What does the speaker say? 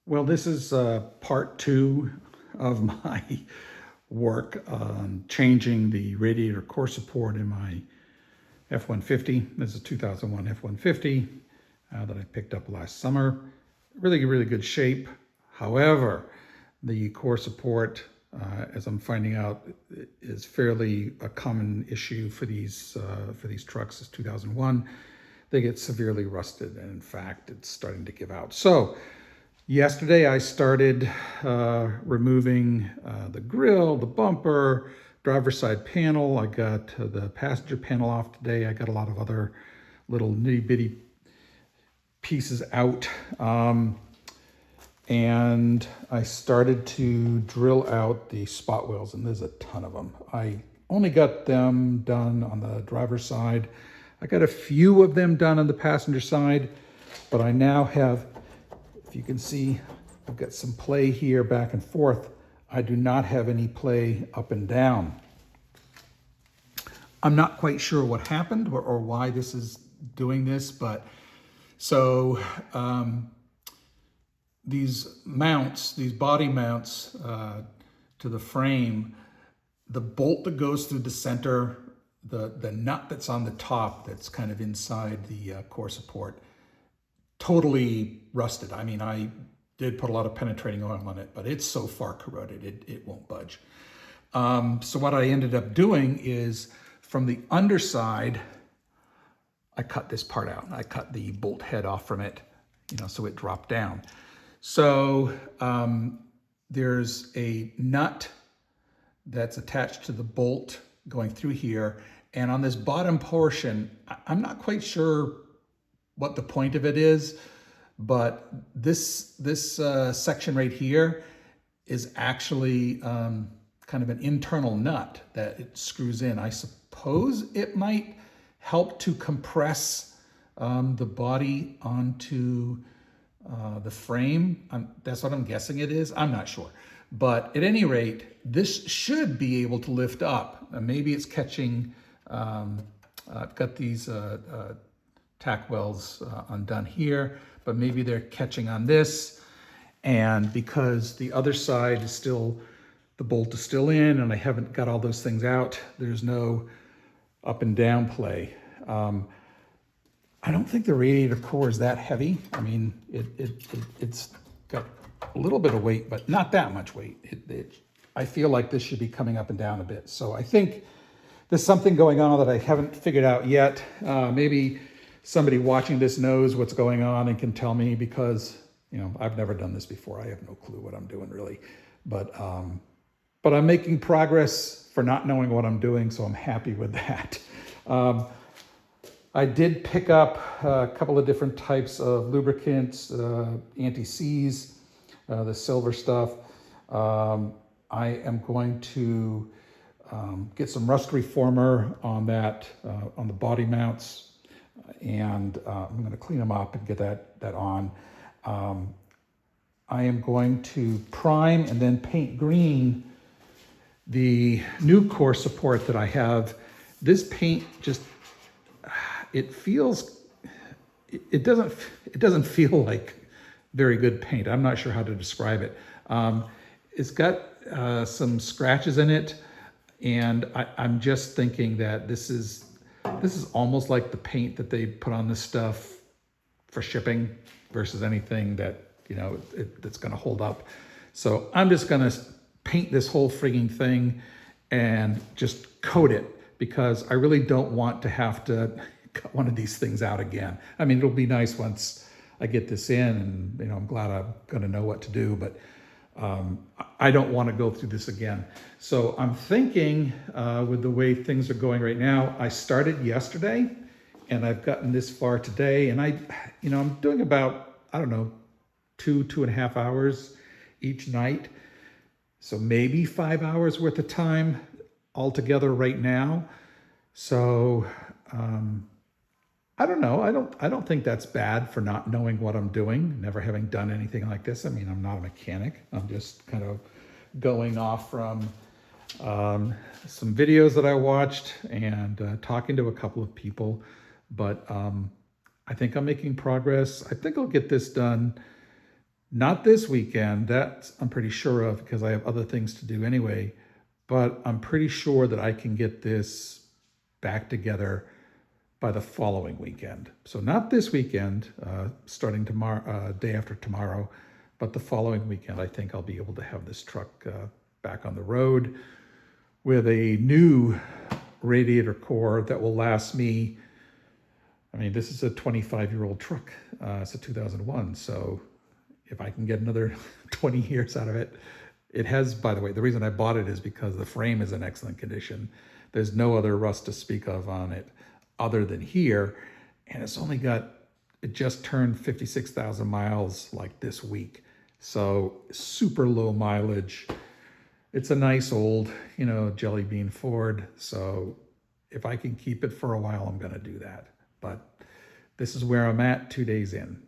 Well, this is part two of my work on changing the radiator core support in my F150. This is a 2001 F150 that I picked up last summer. Really good shape. However, the core support, as I'm finding out, is fairly a common issue for these trucks. It's 2001. They get severely rusted, and in fact, it's starting to give out. So yesterday I started removing the grill, the bumper, driver's side panel. I got the passenger panel off today. I got a lot of other little nitty bitty pieces out. And I started to drill out the spot welds, and there's a ton of them. I only got them done on the driver's side. I got a few of them done on the passenger side, but I now have, if you can see, I've got some play here back and forth. I do not have any play up and down. I'm not quite sure what happened or why this is doing this, but so these mounts, these body mounts to the frame, the bolt that goes through the center, the nut that's on the top that's kind of inside the core support, totally rusted. I mean, I did put a lot of penetrating oil on it, but it's so far corroded, it won't budge. So what I ended up doing is from the underside, I cut this part out. I cut the bolt head off from it, so it dropped down. So there's a nut that's attached to the bolt going through here. And on this bottom portion, I'm not quite sure what the point of it is, but this section right here is actually kind of an internal nut that it screws in. I suppose it might help to compress the body onto the frame. That's what I'm guessing it is. I'm not sure. But at any rate, this should be able to lift up. Maybe it's catching, I've got these tack welds undone here, but maybe they're catching on this. And because the other side is still, the bolt is still in and I haven't got all those things out, there's no up and down play. I don't think the radiator core is that heavy. I mean, it's got a little bit of weight, but not that much weight. I feel like this should be coming up and down a bit. So I think there's something going on that I haven't figured out yet. Maybe somebody watching this knows what's going on and can tell me, because I've never done this before. I have no clue what I'm doing really, but I'm making progress for not knowing what I'm doing, so I'm happy with that. I did pick up a couple of different types of lubricants, anti-seize, the silver stuff. I am going to get some rust reformer on that, on the body mounts, and I'm going to clean them up and get that on. I am going to prime and then paint green the new core support that I have. This paint just, it doesn't feel like very good paint. I'm not sure how to describe it. It's got some scratches in it, and I'm just thinking that this is almost like the paint that they put on this stuff for shipping versus anything that that's going to hold up. So I'm just going to paint this whole frigging thing and just coat it, because I really don't want to have to cut one of these things out again. I mean, it'll be nice once I get this in, and I'm glad I'm going to know what to do, but I don't want to go through this again. So I'm thinking with the way things are going right now, I started yesterday and I've gotten this far today, and I'm doing about, I don't know, 2.5 hours each night. So maybe 5 hours worth of time altogether right now. So I don't know. I don't think that's bad for not knowing what I'm doing, never having done anything like this. I mean, I'm not a mechanic. I'm just kind of going off from some videos that I watched and talking to a couple of people. But I think I'm making progress. I think I'll get this done Not this weekend, that I'm pretty sure of because I have other things to do anyway, but I'm pretty sure that I can get this back together by the following weekend. So not this weekend, starting tomorrow, day after tomorrow, but the following weekend, I think I'll be able to have this truck back on the road with a new radiator core that will last me. I mean, this is a 25-year-old truck. It's a 2001, so if I can get another 20 years out of it. It has, by the way, the reason I bought it is because the frame is in excellent condition. There's no other rust to speak of on it other than here. And it just turned 56,000 miles like this week. So super low mileage. It's a nice old, Jelly Bean Ford. So if I can keep it for a while, I'm going to do that. But this is where I'm at 2 days in.